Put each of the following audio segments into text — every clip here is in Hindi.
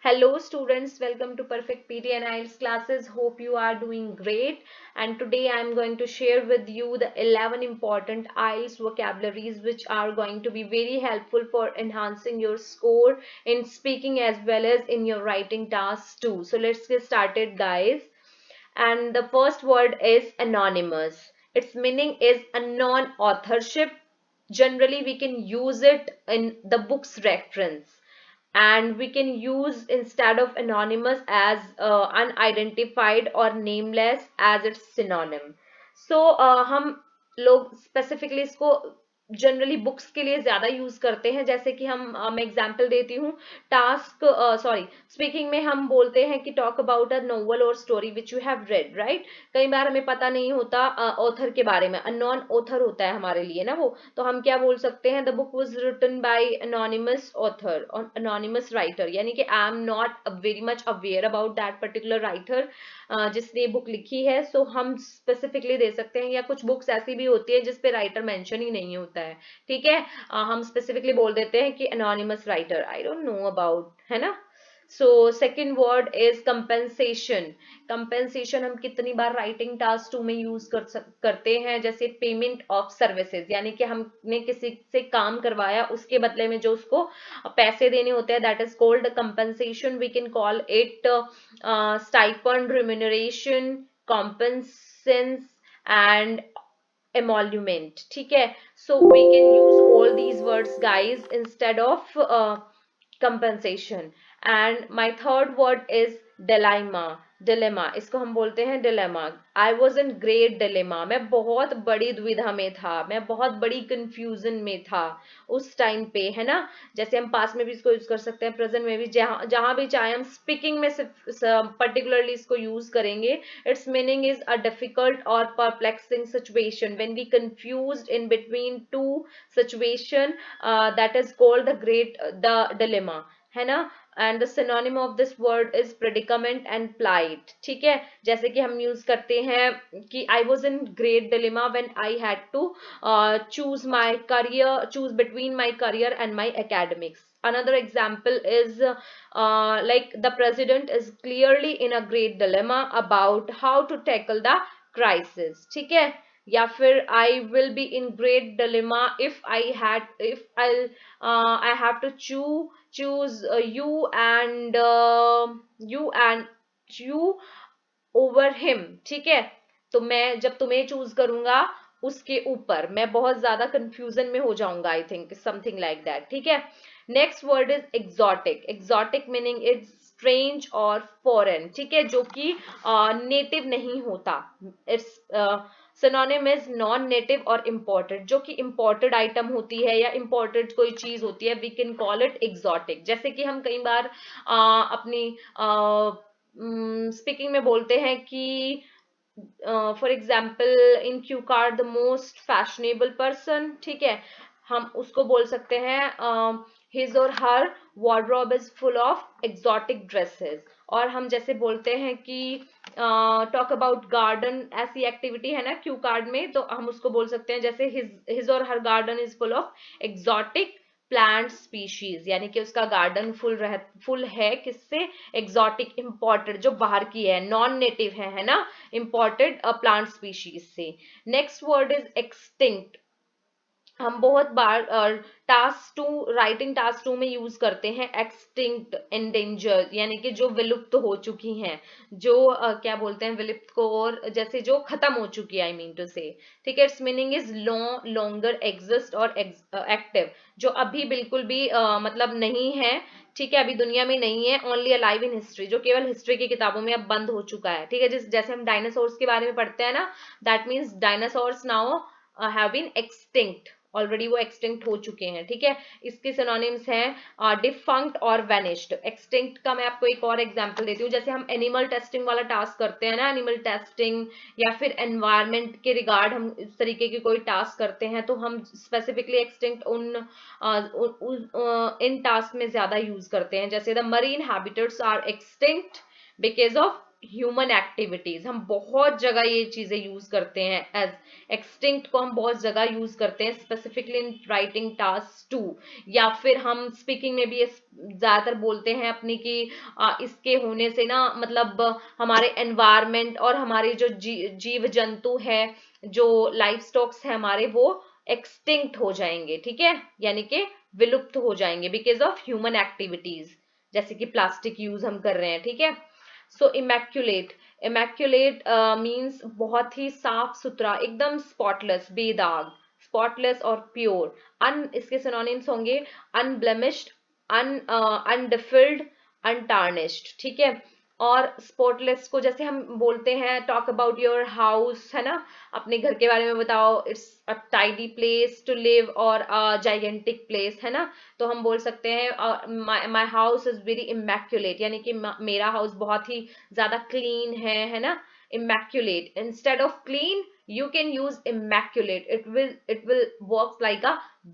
Hello students, welcome to Perfect PD and IELTS classes. Hope you are doing great. And today I am going to share with you the 11 important IELTS vocabularies which are going to be very helpful for enhancing your score in speaking as well as in your writing tasks too. So let's get started, guys. And the first word is anonymous. Its meaning is unknown authorship. Generally, we can use it in the book's reference, and we can use instead of anonymous as unidentified or nameless as its synonym. So हम लोग specifically इसको जनरली बुक्स के लिए ज्यादा यूज करते हैं, जैसे कि मैं एग्जांपल देती हूँ। टास्क सॉरी स्पीकिंग में हम बोलते हैं कि टॉक अबाउट अ नोवेल और story which you have read, right. कई बार हमें पता नहीं होता ऑथर के बारे में, अननोन ऑथर होता है हमारे लिए ना वो, तो हम क्या बोल सकते हैं, the book was written by anonymous author और अनोनिमस राइटर, यानी कि I am not very much aware about that particular writer जिसने बुक लिखी है। सो हम स्पेसिफिकली दे सकते हैं, या कुछ बुक्स ऐसी भी होती है जिसपे राइटर मेंशन ही नहीं होता है, ठीक है। हम स्पेसिफिकली बोल देते हैं कि anonymous writer, I don't know about, है ना। So second word is compensation. Compensation हम कितनी बार राइटिंग टास्क टू में यूज करते हैं, जैसे पेमेंट ऑफ सर्विसेज, यानी कि हमने किसी से काम करवाया, उसके बदले में जो उसको पैसे देने होते हैं, that is called compensation. We can call it stipend, remuneration, compensation and emolument, ठीक है। So we can use all these words, guys, instead of compensation. And my third word is dilemma. Dilemma, इसको हम बोलते हैं dilemma. I was in great dilemma, मैं बहुत बड़ी दुविधा में था, मैं बहुत बड़ी कंफ्यूजन में था उस टाइम पे, है ना। जैसे हम पास में भी इसको यूज कर सकते हैं, प्रेजेंट में भी, जहां जहां भी चाहे हम स्पीकिंग में पर्टिकुलरली इसको यूज करेंगे। its meaning is a difficult or perplexing situation when we confused in between two situation, that is called the dilemma, है ना। And the synonym of this word is predicament and plight, ठीक है। जैसे कि हम यूज करते हैं कि I was in great dilemma when I had to choose between my career and my academics. Another example is like the president is clearly in a great dilemma about how to tackle the crisis, ठीक है। या फिर I will be in great dilemma if I have to choose you over him, ठीक है। तो मैं जब तुम्हें चूज करूंगा उसके ऊपर, मैं बहुत ज्यादा कंफ्यूजन में हो जाऊंगा, I think something like that, ठीक है। Next word is exotic. Exotic meaning is strange और फॉरेन, ठीक है, जो कि नेटिव नहीं होता। It's synonym is non native और इम्पोर्टेड, जो कि इम्पोर्टेड आइटम होती है या इम्पोर्टेड कोई चीज होती है, we can call it exotic. जैसे कि हम कई बार अपनी स्पीकिंग में बोलते हैं कि for example in cue card the most fashionable person, ठीक है। हम उसको बोल सकते हैं his or her wardrobe is full of exotic dresses. और हम जैसे बोलते हैं कि टॉक अबाउट गार्डन, ऐसी एक्टिविटी है ना क्यू कार्ड में, तो हम उसको बोल सकते हैं जैसे his or her garden is full of exotic plant species, यानी कि उसका गार्डन फुल है किससे, एग्जॉटिक, इंपोर्टेड, जो बाहर की है, नॉन नेटिव है ना, इंपोर्टेड प्लांट स्पीशीज से। Next word is extinct. हम बहुत बार task two, writing task two में यूज करते हैं एक्सटिंक्ट, एंडेंजर, यानी कि जो विलुप्त हो चुकी हैं, जो क्या बोलते हैं विलुप्त को, और जैसे जो खत्म हो चुकी है, आई मीन टू से, ठीक है। It's meaning is no longer exist और एक्टिव, जो अभी बिल्कुल भी मतलब नहीं है, ठीक है, अभी दुनिया में नहीं है। ओनली अलाइव इन हिस्ट्री, जो केवल हिस्ट्री की किताबों में अब बंद हो चुका है, ठीक है। जैसे हम डायनासोर्स के बारे में पढ़ते हैं ना, that means dinosaurs now have been extinct, already वो एक्सटिंक्ट हो चुके हैं, ठीक है। इसके सिनोनिम्स हैं डिफंक्ट और वैनिश्ड। एक्सटिंक्ट का मैं आपको एक और एग्जांपल देती हूँ, जैसे हम एनिमल टेस्टिंग वाला टास्क करते हैं ना, एनिमल टेस्टिंग, या फिर एनवायरमेंट के रिगार्ड हम इस तरीके की कोई टास्क करते हैं, तो हम स्पेसिफिकली एक्सटिंक्ट इन टास्क में ज्यादा यूज करते हैं, जैसे the marine habitats are extinct because of human activities, हम बहुत जगह ये चीजें यूज करते हैं। एज एक्सटिंक्ट को हम बहुत जगह यूज करते हैं, specifically in writing task two, या फिर हम स्पीकिंग में भी ये ज्यादातर बोलते हैं अपनी कि इसके होने से ना मतलब हमारे एनवायरमेंट और हमारे जो जीव जंतु है, जो लाइफ स्टॉक्स है हमारे, वो एक्सटिंक्ट हो जाएंगे, ठीक है, यानी कि विलुप्त हो जाएंगे बिकॉज ऑफ ह्यूमन एक्टिविटीज, जैसे कि प्लास्टिक यूज हम कर रहे हैं, ठीक है। सो इमैक्युलेट, इमैक्युलेट मीन्स बहुत ही साफ सुथरा, एकदम स्पॉटलेस, बेदाग, स्पॉटलेस और प्योर। अन इसके सिनोनिम्स होंगे अनब्लेमिश्ड, अनडिफिल्ड, अनटार्निश्ड, ठीक है। और स्पॉटलेस को जैसे हम बोलते हैं टॉक अबाउट योर हाउस, है ना, अपने घर के बारे में बताओ, it's a tidy place to live और अ जाइगेंटिक प्लेस, है ना। तो हम बोल सकते हैं my house is very immaculate, यानी कि मेरा हाउस बहुत ही ज्यादा क्लीन है ना। Immaculate instead of clean you can use immaculate, it will works like a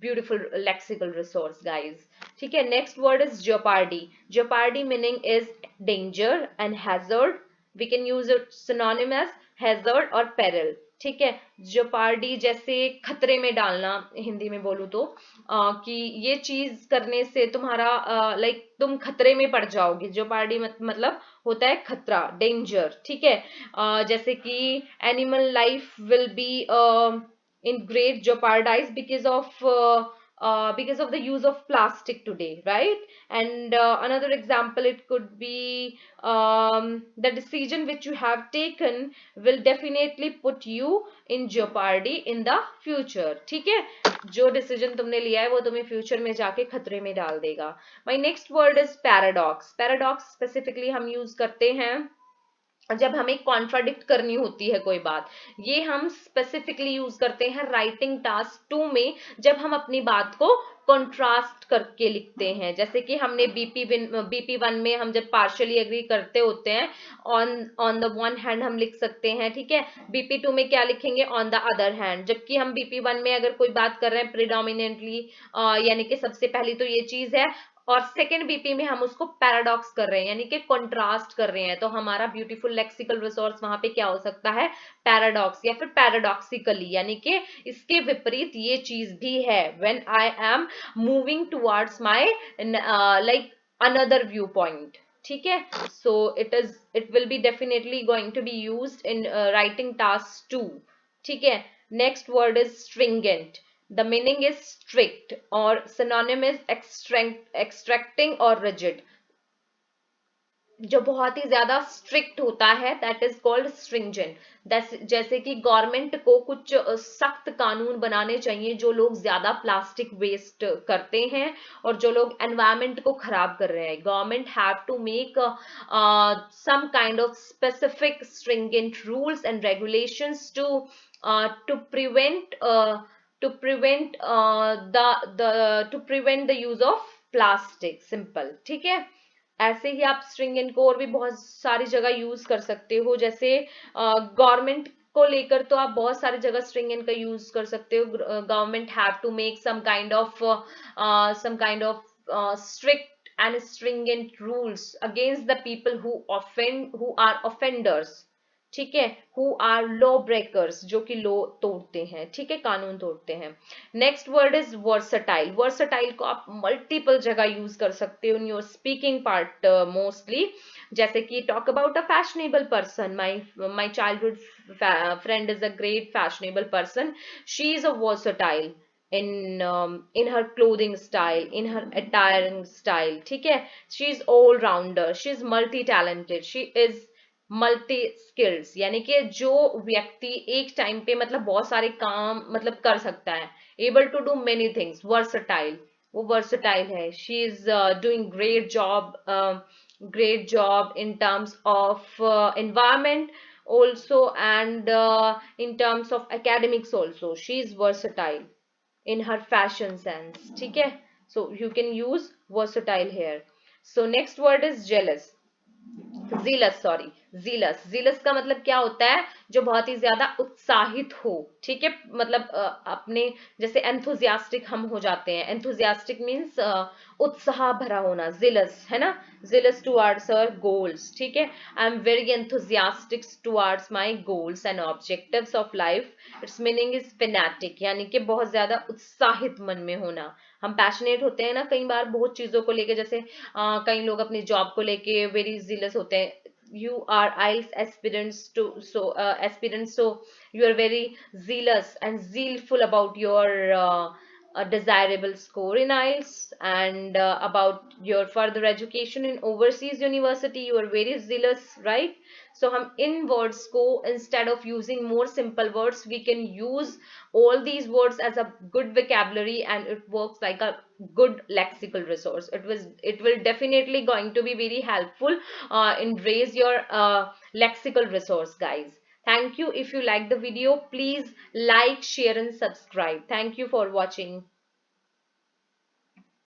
beautiful lexical resource, guys, ठीक है। next word is jeopardy. Jeopardy meaning is danger and hazard. We can use it synonymous hazard और peril, ठीक है। jeopardy जैसे खतरे में डालना, हिंदी में बोलूँ तो कि ये चीज करने से तुम्हारा लाइक तुम खतरे में पड़ जाओगे। jeopardy मतलब होता है खतरा, डेंजर, ठीक है। जैसे कि animal life will be in great jeopardize because of the use of plastic today, right? And another example, it could be the decision which you have taken will definitely put you in jeopardy in the future, ठीक है। जो डिसीजन तुमने लिया है वो तुम्हें फ्यूचर में जाके खतरे में डाल देगा। My next word is paradox. Paradox specifically हम यूज करते हैं जब हमें कॉन्ट्राडिक्ट करनी होती है कोई बात। ये हम स्पेसिफिकली यूज करते हैं राइटिंग टास्क 2 में, जब हम अपनी बात को कंट्रास्ट करके लिखते हैं। जैसे कि हमने बीपी वन में हम जब पार्शियली एग्री करते होते हैं, on on the one hand हम लिख सकते हैं, ठीक है। बीपी टू में क्या लिखेंगे, ऑन द अदर हैंड। जबकि हम बीपी वन में अगर कोई बात कर रहे हैं प्रिडोमिनेंटली, यानी कि सबसे पहली तो ये चीज है, और सेकेंड बीपी में हम उसको पैराडॉक्स कर रहे हैं, यानी कि कंट्रास्ट कर रहे हैं। तो हमारा ब्यूटीफुल लेक्सिकल रिसोर्स वहां पे क्या हो सकता है, पैराडॉक्स या फिर पैराडॉक्सिकली, यानी कि इसके विपरीत ये चीज भी है। When I am moving towards my like another view point, ठीक है। So it will be definitely going to be used in writing task 2, ठीक है। Next word is stringent. The meaning is strict or synonym is extracting or rigid. जो बहुत ही ज्यादा स्ट्रिक्ट होता है दैट इज कॉल्ड स्ट्रिंजेंट। जैसे कि गवर्नमेंट को कुछ सख्त कानून बनाने चाहिए जो लोग ज्यादा प्लास्टिक वेस्ट करते हैं और जो लोग एनवायरमेंट को खराब कर रहे हैं। Government have to make some kind of specific stringent rules and regulations to prevent to prevent the use of plastic, simple, ठीक है। ऐसे ही आप स्ट्रिंगेंट को और भी बहुत सारी जगह यूज कर सकते हो। जैसे गवर्नमेंट को लेकर तो आप बहुत सारी जगह स्ट्रिंगेंट का यूज कर सकते हो। Government have to make some kind of strict and stringent rules against the people who are offenders, ठीक है, हु आर लॉ ब्रेकर्स, जो कि लॉ तोड़ते हैं, ठीक है, कानून तोड़ते हैं। Next word is versatile. Versatile को आप मल्टीपल जगह यूज कर सकते हो in your speaking part mostly. जैसे कि talk about a fashionable person, my childhood friend is a great fashionable person, she is a versatile in her clothing style, in her attiring style, ठीक है। she is all rounder, she is multi talented, she is multi skills, यानी कि जो व्यक्ति एक टाइम पे मतलब बहुत सारे काम मतलब कर सकता है, able to do many things, versatile, वो वर्सटाइल है। She is doing great job in terms of environment also, and in terms of academics also she is versatile in her fashion sense, ठीक है। So you can use versatile here. So next word is jealous. Jealous, sorry, jealous, jealous का मतलब क्या होता है? जो बहुत ही ज्यादा उत्साहित हो, ठीक है, मतलब अपने जैसे एंथुजियास्टिक हम हो जाते हैं, एंथुजियास्टिक मीन्स उत्साह भरा होना, जीलस है ना, जीलस टुवर्ड्स आवर गोल्स, ठीक है, I am very enthusiastic towards my goals and objectives of life, it's meaning is phonetic, यानी कि बहुत ज्यादा उत्साहित मन में होना। हम पैशनेट होते हैं ना कई बार बहुत चीजों को लेके, जैसे कई लोग अपनी जॉब को लेके वेरी जीलस होते हैं। You are IELTS aspirants to, aspirants, so you are very zealous and zealful about your desirable score in IELTS, and about your further education in overseas university, you are very zealous, right? So हम in words को, instead of using more simple words, we can use all these words as a good vocabulary, and it works like a good lexical resource. It will definitely going to be very helpful in raise your lexical resource, guys. Thank you. If you like the video, please like, share and subscribe. Thank you for watching.